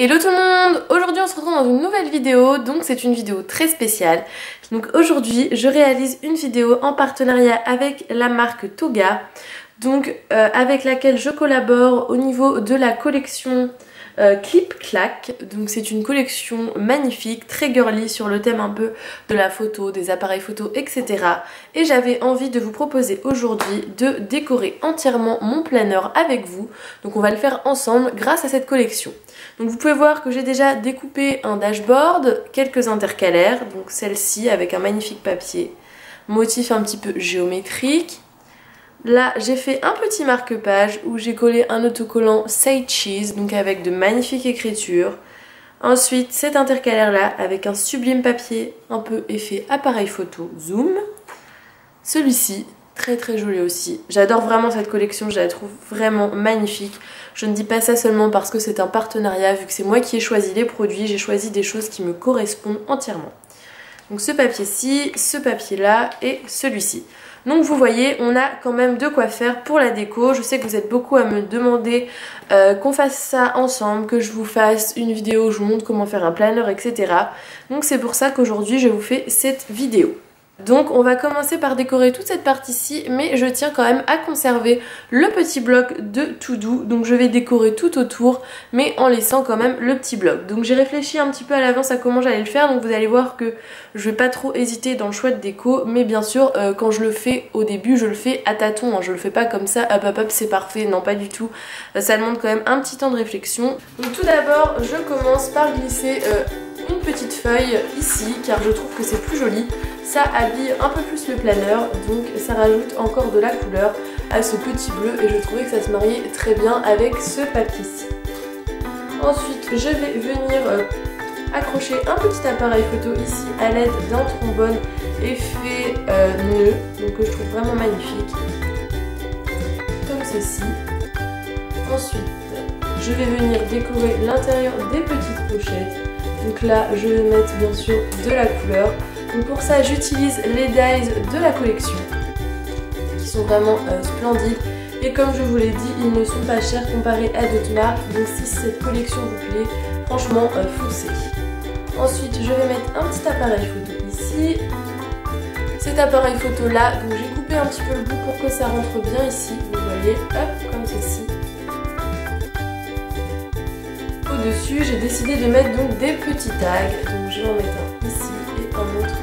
Hello tout le monde! Aujourd'hui on se retrouve dans une nouvelle vidéo, donc c'est une vidéo très spéciale. Donc aujourd'hui je réalise une vidéo en partenariat avec la marque Toga, donc avec laquelle je collabore au niveau de la collection Clip Clac. Donc c'est une collection magnifique, très girly sur le thème un peu de la photo, des appareils photo, etc. Et j'avais envie de vous proposer aujourd'hui de décorer entièrement mon planner avec vous. Donc on va le faire ensemble grâce à cette collection. Donc vous pouvez voir que j'ai déjà découpé un dashboard, quelques intercalaires, donc celle-ci avec un magnifique papier, motif un petit peu géométrique. Là j'ai fait un petit marque-page où j'ai collé un autocollant Say Cheese, donc avec de magnifiques écritures. Ensuite cet intercalaire là avec un sublime papier un peu effet appareil photo zoom. Celui-ci très très joli aussi. J'adore vraiment cette collection, je la trouve vraiment magnifique. Je ne dis pas ça seulement parce que c'est un partenariat, vu que c'est moi qui ai choisi les produits, j'ai choisi des choses qui me correspondent entièrement. Donc ce papier-ci, ce papier-là et celui-ci. Donc vous voyez, on a quand même de quoi faire pour la déco. Je sais que vous êtes beaucoup à me demander qu'on fasse ça ensemble, que je vous fasse une vidéo où je vous montre comment faire un planner, etc. Donc c'est pour ça qu'aujourd'hui je vous fais cette vidéo. Donc on va commencer par décorer toute cette partie-ci, mais je tiens quand même à conserver le petit bloc de to do. Donc je vais décorer tout autour, mais en laissant quand même le petit bloc. Donc j'ai réfléchi un petit peu à l'avance à comment j'allais le faire, donc vous allez voir que je vais pas trop hésiter dans le choix de déco, mais bien sûr quand je le fais au début, je le fais à tâtons, hein. Je le fais pas comme ça, hop hop hop c'est parfait, non pas du tout. Ça demande quand même un petit temps de réflexion. Donc tout d'abord je commence par glisser une petite feuille ici, car je trouve que c'est plus joli. Ça habille un peu plus le planner, donc ça rajoute encore de la couleur à ce petit bleu et je trouvais que ça se mariait très bien avec ce papier-ci. Ensuite, je vais venir accrocher un petit appareil photo ici à l'aide d'un trombone effet nœud, donc que je trouve vraiment magnifique, comme ceci. Ensuite, je vais venir décorer l'intérieur des petites pochettes. Donc là, je vais mettre bien sûr de la couleur. Donc pour ça, j'utilise les dies de la collection, qui sont vraiment splendides. Et comme je vous l'ai dit, ils ne sont pas chers comparés à d'autres marques. Donc si cette collection vous plaît, franchement, foncez. Ensuite, je vais mettre un petit appareil photo ici. Cet appareil photo là, donc j'ai coupé un petit peu le bout pour que ça rentre bien ici. Vous voyez, hop, comme ceci. Au-dessus, j'ai décidé de mettre donc des petits tags. Donc je vais en mettre un ici et un autre là.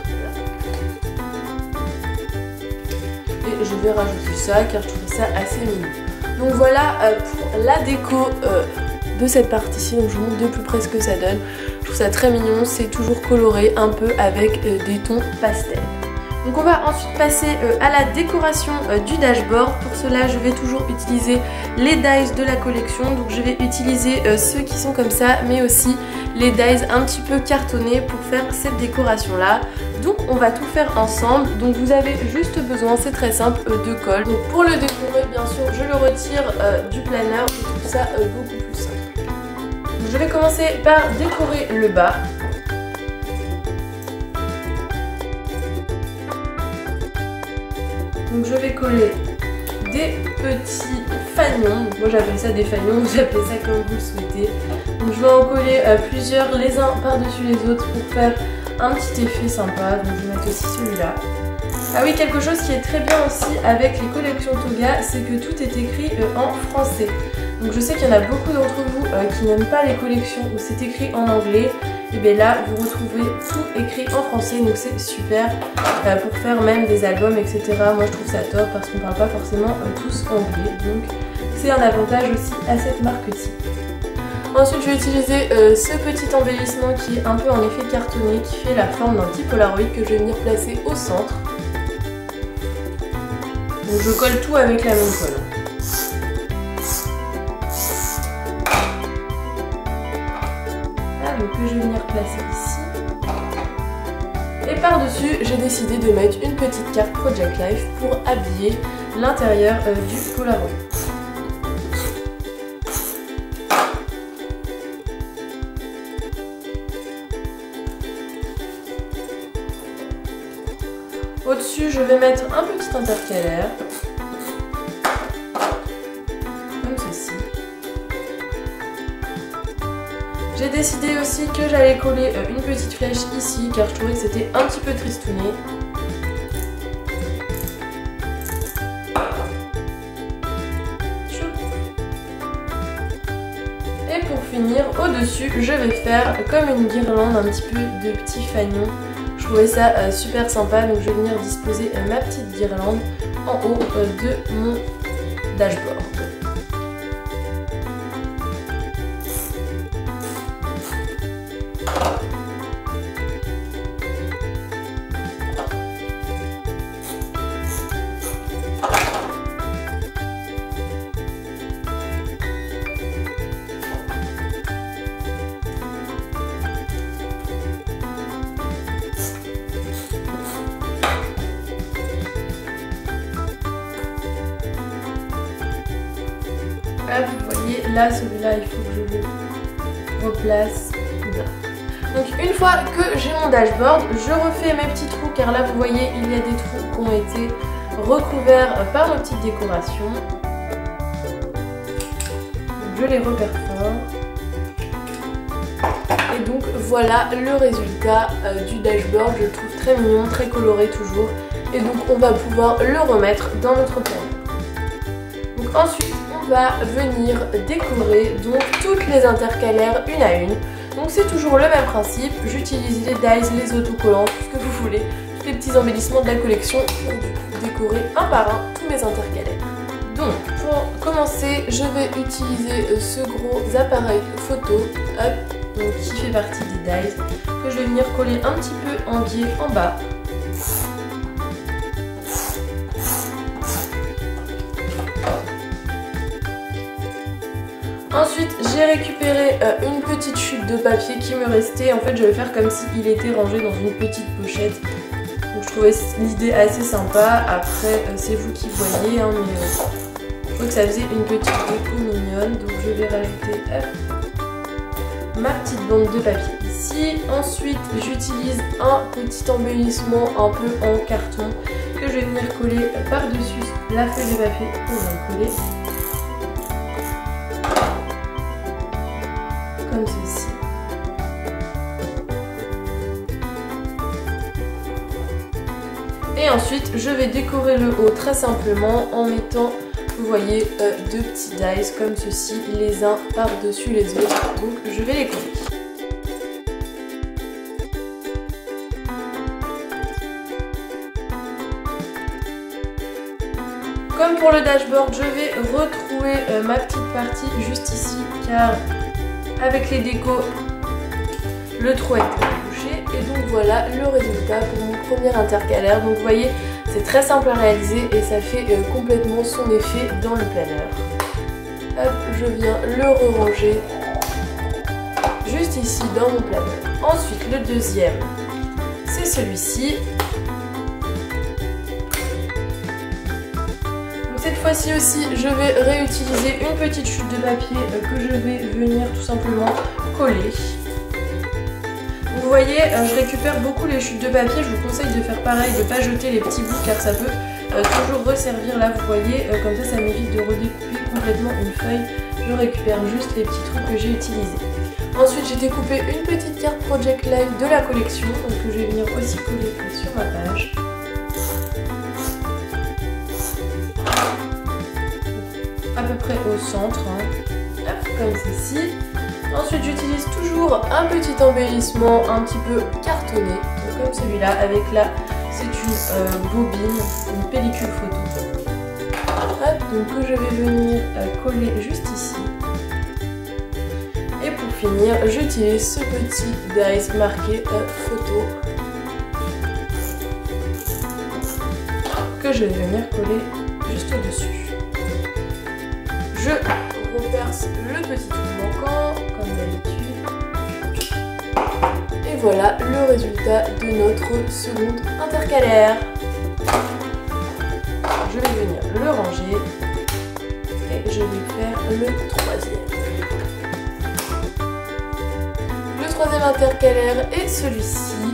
Et je vais rajouter ça car je trouve ça assez mignon. Donc voilà pour la déco de cette partie-ci. Donc je vous montre de plus près ce que ça donne. Je trouve ça très mignon. C'est toujours coloré un peu avec des tons pastels. Donc on va ensuite passer à la décoration du dashboard. Pour cela je vais toujours utiliser les dies de la collection. Donc je vais utiliser ceux qui sont comme ça, mais aussi les dies un petit peu cartonnés pour faire cette décoration là. Donc on va tout faire ensemble. Donc vous avez juste besoin, c'est très simple, de colle. Donc pour le décorer bien sûr je le retire du planner. Je trouve ça beaucoup plus simple. Donc, je vais commencer par décorer le bas. Donc je vais coller des petits fanions, moi j'appelle ça des fanions, vous appelez ça comme vous le souhaitez. Donc je vais en coller plusieurs les uns par-dessus les autres pour faire un petit effet sympa. Donc je vais mettre aussi celui-là. Ah oui, quelque chose qui est très bien aussi avec les collections Toga, c'est que tout est écrit en français. Donc je sais qu'il y en a beaucoup d'entre vous qui n'aiment pas les collections où c'est écrit en anglais. Et bien là vous retrouvez tout écrit en français, donc c'est super pour faire même des albums, etc. Moi je trouve ça top parce qu'on parle pas forcément tous anglais, donc c'est un avantage aussi à cette marque-ci. Ensuite je vais utiliser ce petit embellissement qui est un peu en effet cartonné, qui fait la forme d'un petit Polaroid que je vais venir placer au centre. Donc je colle tout avec la même colle. Que je vais venir placer ici. Et par-dessus, j'ai décidé de mettre une petite carte Project Life pour habiller l'intérieur du Polaroid. Au-dessus, je vais mettre un petit intercalaire. Comme ceci. J'ai décidé aussi que j'allais coller une petite flèche ici car je trouvais que c'était un petit peu tristouné. Et pour finir, au-dessus, je vais faire comme une guirlande, un petit peu de petits fanions. Je trouvais ça super sympa, donc je vais venir disposer ma petite guirlande en haut de mon dashboard. Vous voyez, là, celui-là, il faut que je le replace là. Donc une fois que j'ai mon dashboard, je refais mes petits trous car là, vous voyez, il y a des trous qui ont été recouverts par nos petites décorations. Donc, je les reperfore. Et donc voilà le résultat du dashboard. Je le trouve très mignon, très coloré toujours. Et donc on va pouvoir le remettre dans notre planeur. Donc ensuite, on va venir décorer donc toutes les intercalaires une à une. Donc c'est toujours le même principe, j'utilise les dies, les autocollants, tout ce que vous voulez, tous les petits embellissements de la collection pour du coup décorer un par un tous mes intercalaires. Donc pour commencer, je vais utiliser ce gros appareil photo donc, qui fait partie des dies, que je vais venir coller un petit peu en biais en bas. Ensuite, j'ai récupéré une petite chute de papier qui me restait. En fait, je vais faire comme s'il était rangé dans une petite pochette. Donc, je trouvais l'idée assez sympa. Après, c'est vous qui voyez, hein, mais je trouve que ça faisait une petite déco mignonne. Donc, je vais rajouter ma petite bande de papier ici. Ensuite, j'utilise un petit embellissement un peu en carton que je vais venir coller par-dessus la feuille de papier pour la coller. Comme ceci. Et ensuite, je vais décorer le haut très simplement en mettant, vous voyez, deux petits dies comme ceci, les uns par-dessus les autres. Donc, je vais les coller. Comme pour le dashboard, je vais retrouver ma petite partie juste ici car avec les décos, le trou a été bouché et donc voilà le résultat pour mon premier intercalaire. Donc vous voyez, c'est très simple à réaliser et ça fait complètement son effet dans le planeur. Hop, je viens le re-ranger juste ici dans mon planeur. Ensuite, le deuxième, c'est celui-ci. Cette fois-ci aussi, je vais réutiliser une petite chute de papier que je vais venir tout simplement coller. Vous voyez, je récupère beaucoup les chutes de papier. Je vous conseille de faire pareil, de ne pas jeter les petits bouts car ça peut toujours resservir. Là, vous voyez, comme ça m'évite de redécouper complètement une feuille. Je récupère juste les petits trucs que j'ai utilisés. Ensuite, j'ai découpé une petite carte Project Live de la collection que je vais venir aussi coller sur ma page. À peu près au centre, hein. Hop, comme ceci. Ensuite, j'utilise toujours un petit embellissement un petit peu cartonné, donc comme celui-là, avec là, c'est une bobine, une pellicule photo. Hop, donc que je vais venir coller juste ici. Et pour finir, j'utilise ce petit dies marqué photo que je vais venir coller juste au-dessus. Je reperce le petit trou manquant, comme d'habitude. Et voilà le résultat de notre second intercalaire. Je vais venir le ranger et je vais faire le troisième. Le troisième intercalaire est celui-ci.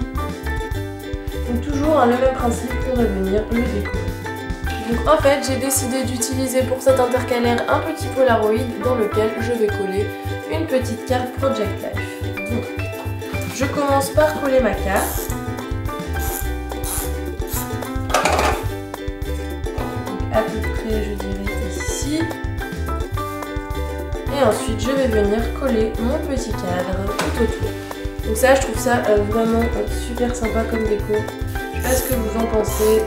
Donc toujours le même principe, on va venir le décorer. Donc en fait, j'ai décidé d'utiliser pour cet intercalaire un petit Polaroid dans lequel je vais coller une petite carte Project Life. Donc, je commence par coller ma carte. Donc, à peu près, je dirais ici. Et ensuite, je vais venir coller mon petit cadre tout autour. Donc ça, je trouve ça vraiment super sympa comme déco. Je sais pas ce que vous en pensez.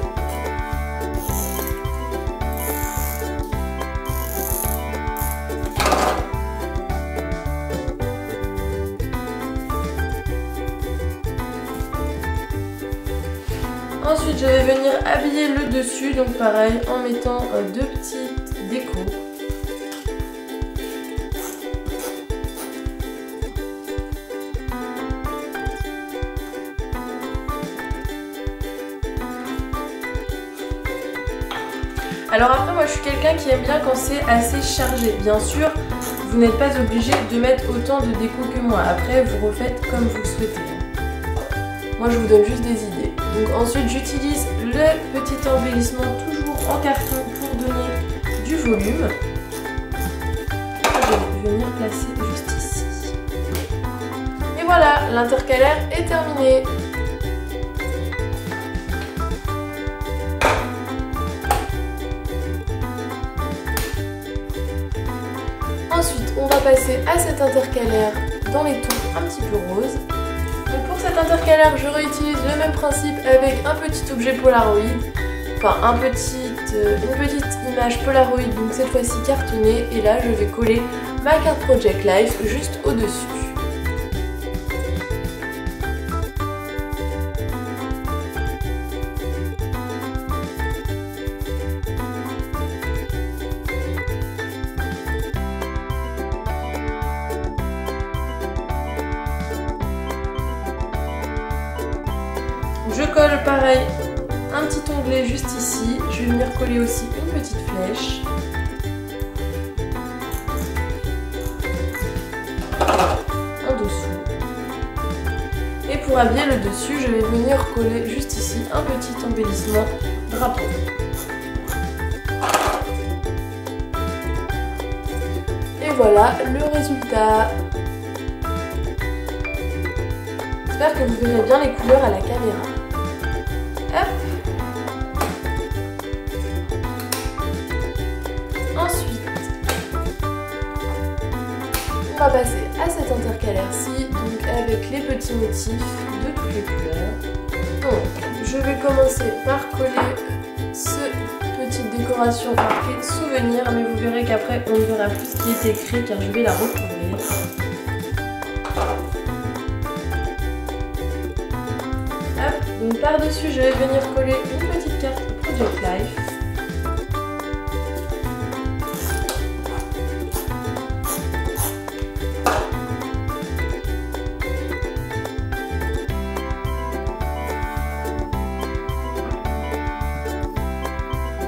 Ensuite, je vais venir habiller le dessus, donc pareil, en mettant deux petites décos. Alors après, moi je suis quelqu'un qui aime bien quand c'est assez chargé. Bien sûr, vous n'êtes pas obligé de mettre autant de déco que moi. Après, vous refaites comme vous le souhaitez. Moi je vous donne juste des idées. Donc ensuite, j'utilise le petit embellissement toujours en carton pour donner du volume. Je vais venir placer juste ici. Et voilà, l'intercalaire est terminé. Ensuite, on va passer à cet intercalaire dans les tons un petit peu roses. Donc pour cet intercalaire, je réutilise le même principe avec un petit objet Polaroid. Enfin, une petite image Polaroid, donc cette fois-ci cartonnée. Et là, je vais coller ma carte Project Life juste au-dessus. Je colle pareil un petit onglet juste ici. Je vais venir coller aussi une petite flèche. En dessous. Et pour habiller le dessus, je vais venir coller juste ici un petit embellissement drapeau. Et voilà le résultat. J'espère que vous verrez bien les couleurs à la caméra. Hop. Ensuite, on va passer à cet intercalaire-ci, donc avec les petits motifs de toutes les couleurs. Donc, je vais commencer par coller ce petite décoration marquée souvenir, mais vous verrez qu'après on ne verra plus ce qui est écrit car je vais la recouvrir. Donc par-dessus, je vais venir coller une petite carte Project Life.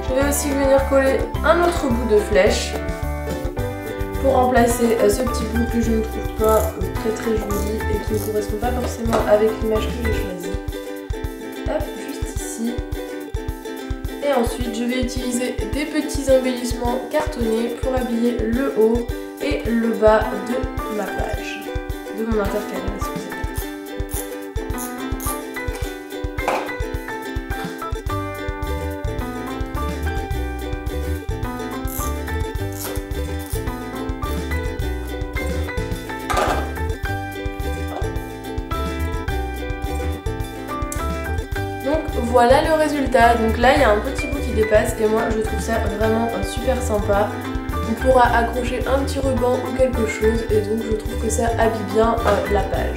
Je vais aussi venir coller un autre bout de flèche pour remplacer ce petit bout que je ne trouve pas très joli et qui ne correspond pas forcément avec l'image que j'ai choisie. Hop, juste ici. Et ensuite, je vais utiliser des petits embellissements cartonnés pour habiller le haut et le bas de ma page, de mon intercalaire, excusez-moi. Donc voilà le résultat. Donc là il y a un petit bout qui dépasse et moi je trouve ça vraiment super sympa. On pourra accrocher un petit ruban ou quelque chose et donc je trouve que ça habille bien la page.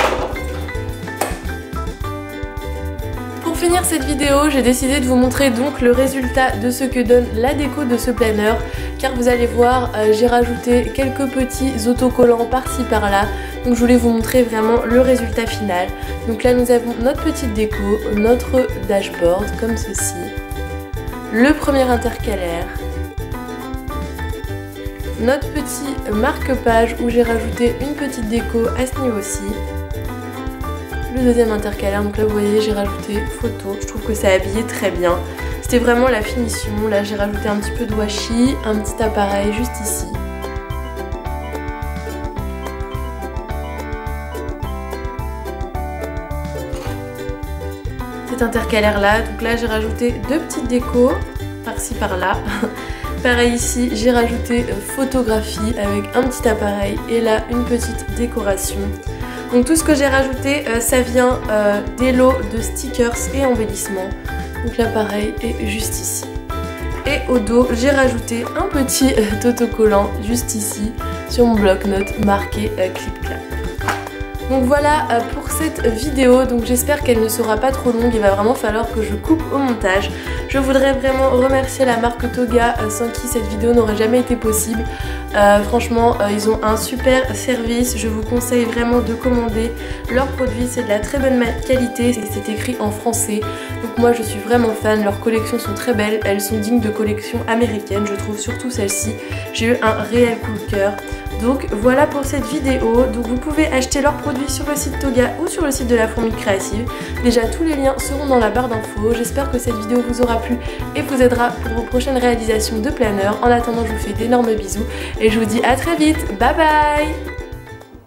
Pour finir cette vidéo, j'ai décidé de vous montrer donc le résultat de ce que donne la déco de ce planner, car vous allez voir, j'ai rajouté quelques petits autocollants par-ci par-là, donc je voulais vous montrer vraiment le résultat final. Donc là nous avons notre petite déco, notre dashboard comme ceci, le premier intercalaire, notre petit marque-page où j'ai rajouté une petite déco à ce niveau-ci, le deuxième intercalaire, donc là vous voyez j'ai rajouté photo, je trouve que ça habillé très bien. C'était vraiment la finition, là j'ai rajouté un petit peu de washi, un petit appareil juste ici. fait intercalaire là. Donc là j'ai rajouté 2 petites décos par-ci par-là. Pareil ici, j'ai rajouté photographie avec un petit appareil et là une petite décoration. Donc tout ce que j'ai rajouté, ça vient des lots de stickers et embellissements. Donc l'appareil est juste ici. Et au dos, j'ai rajouté un petit autocollant juste ici sur mon bloc-notes marqué Clip Clap. Donc voilà pour cette vidéo, donc j'espère qu'elle ne sera pas trop longue, il va vraiment falloir que je coupe au montage. Je voudrais vraiment remercier la marque Toga sans qui cette vidéo n'aurait jamais été possible. Franchement ils ont un super service, je vous conseille vraiment de commander leurs produits, c'est de la très bonne qualité et c'est écrit en français. Donc moi je suis vraiment fan, leurs collections sont très belles, elles sont dignes de collections américaines, je trouve surtout celle-ci. J'ai eu un réel coup de cœur. Donc voilà pour cette vidéo, donc vous pouvez acheter leurs produits sur le site Toga ou sur le site de la Fourmi Créative. Déjà tous les liens seront dans la barre d'infos, j'espère que cette vidéo vous aura plu et vous aidera pour vos prochaines réalisations de planeur. En attendant je vous fais d'énormes bisous et je vous dis à très vite, bye bye.